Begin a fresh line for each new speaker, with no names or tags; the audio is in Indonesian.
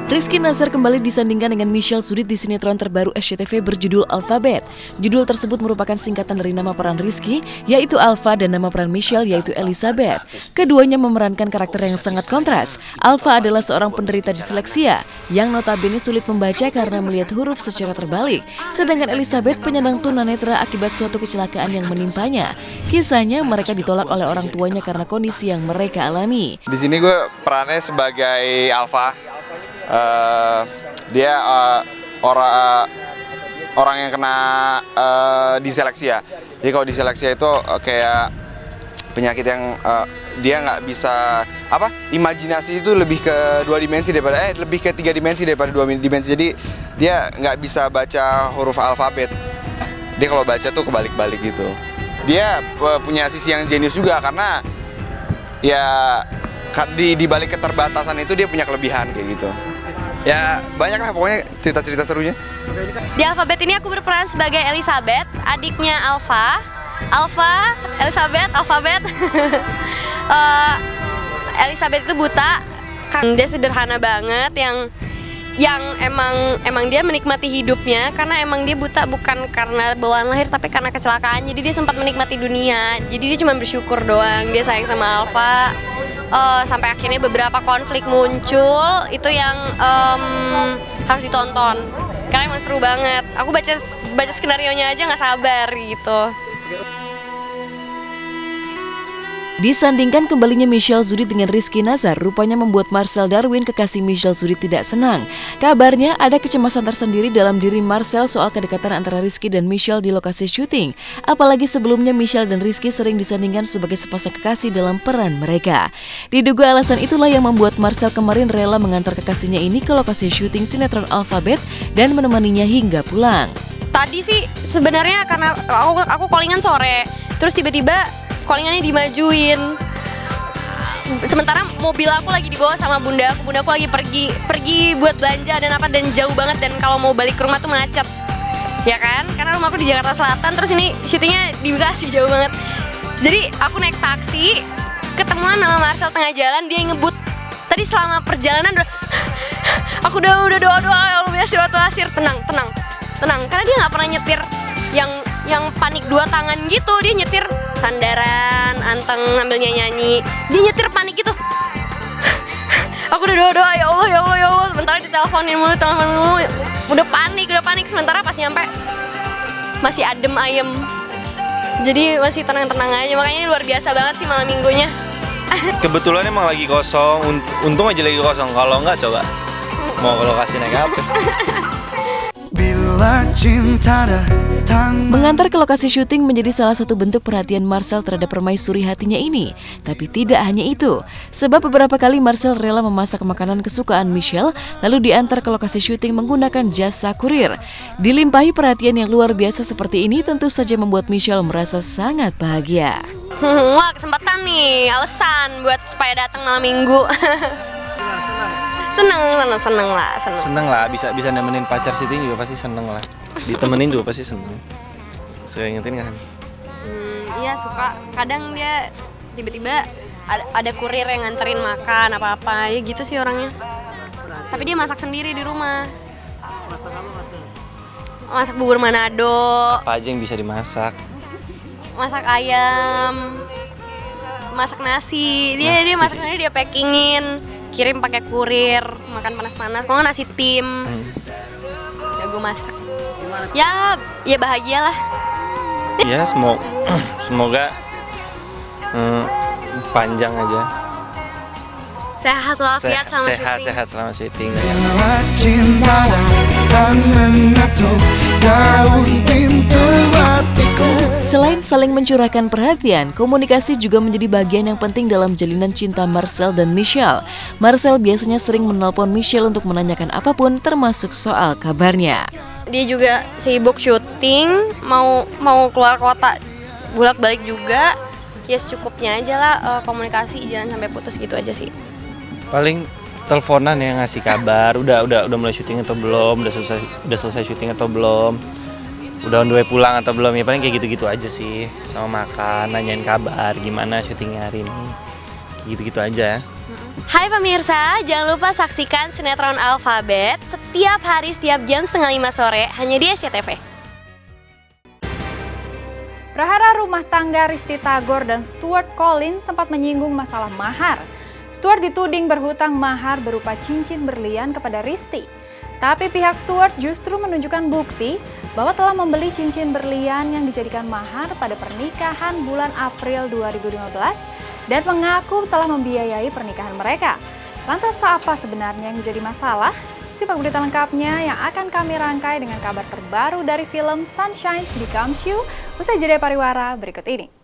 Rizky Nazar kembali disandingkan dengan Michelle Sudit di sinetron terbaru SCTV berjudul Alphabet. Judul tersebut merupakan singkatan dari nama peran Rizky, yaitu Alpha, dan nama peran Michelle, yaitu Elizabeth. Keduanya memerankan karakter yang sangat kontras. Alpha adalah seorang penderita disleksia, yang notabene sulit membaca karena melihat huruf secara terbalik. Sedangkan Elizabeth penyandang tunanetra akibat suatu kecelakaan yang menimpanya. Kisahnya, mereka ditolak oleh orang tuanya karena kondisi yang mereka alami.
Di sini gue perannya sebagai Alpha. Dia orang yang kena diseleksia. Jadi kalau diseleksia itu kayak penyakit yang dia nggak bisa imajinasi itu lebih ke lebih ke 3 dimensi daripada 2 dimensi. Jadi dia nggak bisa baca huruf alfabet. Dia kalau baca tuh kebalik-balik gitu. Dia punya sisi yang jenius juga karena ya di balik keterbatasan itu dia punya kelebihan kayak gitu. Ya banyak lah pokoknya cerita-cerita serunya.
Di Alphabet ini aku berperan sebagai Elizabeth, adiknya Alpha. Alpha, Elizabeth, Alphabet. Elizabeth itu buta, dia sederhana banget yang emang dia menikmati hidupnya karena emang dia buta bukan karena bawaan lahir tapi karena kecelakaan. Jadi dia sempat menikmati dunia. Jadi dia cuma bersyukur doang. Dia sayang sama Alpha. Sampai akhirnya beberapa konflik muncul, itu yang harus ditonton karena emang seru banget. Aku baca skenarionya aja nggak sabar gitu.
Disandingkan kembalinya Michelle Sudit dengan Rizky Nazar rupanya membuat Marcel Darwin, kekasih Michelle Sudit, tidak senang. Kabarnya ada kecemasan tersendiri dalam diri Marcel soal kedekatan antara Rizky dan Michelle di lokasi syuting. Apalagi sebelumnya Michelle dan Rizky sering disandingkan sebagai sepasang kekasih dalam peran mereka. Diduga alasan itulah yang membuat Marcel kemarin rela mengantar kekasihnya ini ke lokasi syuting sinetron Alphabet dan menemaninya hingga pulang.
Tadi sih sebenarnya karena aku callingan sore, terus tiba-tiba callingannya dimajuin. Sementara mobil aku lagi dibawa sama bunda aku lagi pergi buat belanja dan jauh banget, dan kalau mau balik ke rumah tuh macet. Ya kan? Karena rumahku di Jakarta Selatan, terus ini syutingnya di Bekasi, jauh banget. Jadi aku naik taksi, ketemuan sama Marcel tengah jalan, dia ngebut. Tadi selama perjalanan aku udah doa ya Allah ya Asir, tenang. Karena dia nggak pernah nyetir yang panik 2 tangan gitu. Dia nyetir sandaran, anteng sambil nyanyi. Dia nyetir panik gitu. Aku udah doa ya Allah. Sementara diteleponin mulu. Udah panik. Sementara pas nyampe masih adem ayem. Jadi masih tenang-tenang aja. Makanya luar biasa banget sih malam minggunya.
Kebetulan emang lagi kosong. Untung aja lagi kosong. Kalau enggak coba mau ke lokasi naik apa?
Mengantar ke lokasi syuting menjadi salah satu bentuk perhatian Marcel terhadap permaisuri hatinya ini. Tapi tidak hanya itu, sebab beberapa kali Marcel rela memasak makanan kesukaan Michelle lalu diantar ke lokasi syuting menggunakan jasa kurir. Dilimpahi perhatian yang luar biasa seperti ini tentu saja membuat Michelle merasa sangat bahagia.
Wah, kesempatan nih, alasan buat supaya datang malam minggu. Seneng lah, bisa nemenin pacar syuting juga pasti seneng lah. Ditemenin juga pasti seneng. Suka ingetin kan? Iya suka. Kadang dia tiba-tiba ada kurir yang nganterin makan apa-apa, ya gitu sih orangnya. Tapi dia masak sendiri di rumah. Masak bubur Manado.
Apa aja yang bisa dimasak?
Masak ayam, masak nasi. Dia masak sendiri, dia packingin. Kirim pakai kurir, makan panas-panas. Kalau nggak nasi tim, ya gue masak. Ya bahagia lah.
Ya semoga panjang aja.
Sehat walafiat sama syuting.
Sehat selama syuting.
Selain saling mencurahkan perhatian, komunikasi juga menjadi bagian yang penting dalam jalinan cinta Marcel dan Michelle. Marcel biasanya sering menelpon Michelle untuk menanyakan apapun, termasuk soal kabarnya.
Dia juga sibuk syuting, mau keluar kota, bolak-balik juga. Ya secukupnya aja lah, komunikasi jangan sampai putus gitu aja sih.
Paling teleponan ya, ngasih kabar, udah mulai syuting atau belum, udah selesai syuting atau belum, udah on the way pulang atau belum, ya paling kayak gitu-gitu aja sih. Sama makan, nanyain kabar, gimana syutingnya hari ini, kayak gitu-gitu aja.
Hai pemirsa, jangan lupa saksikan sinetron Alfabet setiap hari setiap jam 4:30 sore hanya di SCTV.
Prahara rumah tangga Risty Tagor dan Stuart Collins sempat menyinggung masalah mahar. Stuart dituding berhutang mahar berupa cincin berlian kepada Risty. Tapi pihak Stuart justru menunjukkan bukti bahwa telah membeli cincin berlian yang dijadikan mahar pada pernikahan bulan April 2015 dan mengaku telah membiayai pernikahan mereka. Lantas apa sebenarnya yang menjadi masalah? Simak berita lengkapnya yang akan kami rangkai dengan kabar terbaru dari film Sunshine Becomes You usai jeda pariwara berikut ini.